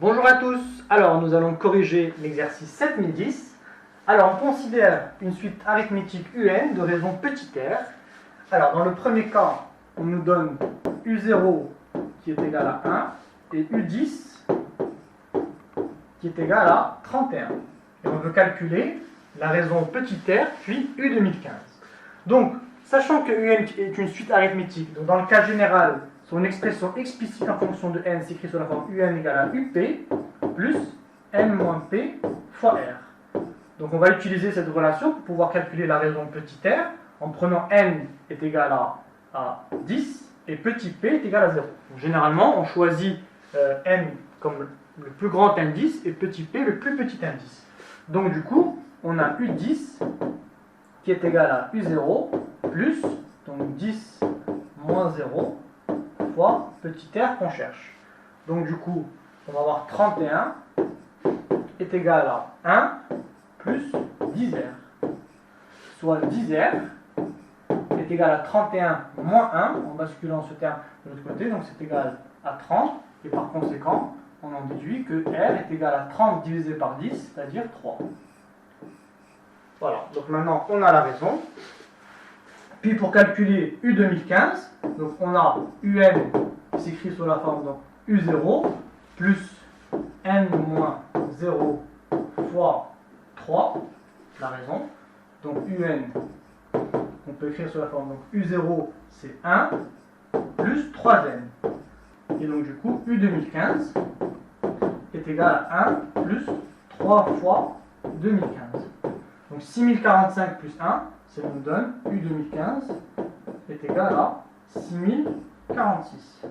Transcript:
Bonjour à tous, alors nous allons corriger l'exercice 7010. Alors on considère une suite arithmétique UN de raison petit r. Alors dans le premier cas, on nous donne U0 qui est égal à 1 et U10 qui est égal à 31. Et on veut calculer la raison petit r puis U2015. Donc, sachant que UN est une suite arithmétique, donc dans le cas général, son expression explicite en fonction de n s'écrit sous la forme UN égale à UP plus n moins P fois R. Donc on va utiliser cette relation pour pouvoir calculer la raison petit r en prenant n est égal à 10 et petit p est égal à 0. Donc, généralement, on choisit n comme le plus grand indice et petit p le plus petit indice. Donc du coup, on a U10 qui est égal à U0 plus donc 10 moins 0 fois petit r qu'on cherche. Donc du coup, on va avoir 31 est égal à 1 plus 10r. Soit 10r est égal à 31 moins 1, en basculant ce terme de l'autre côté, donc c'est égal à 30, et par conséquent, on en déduit que r est égal à 30 divisé par 10, c'est-à-dire 3. Voilà, donc maintenant on a la raison. Puis pour calculer U2015, donc on a UN qui s'écrit sous la forme donc U0 plus n moins 0 fois 3, la raison. Donc UN, on peut écrire sous la forme donc U0 c'est 1 plus 3n. Et donc du coup U2015 est égal à 1 plus 3 fois 2015. Donc 6045 plus 1, ça nous donne U2015 est égal à 6046.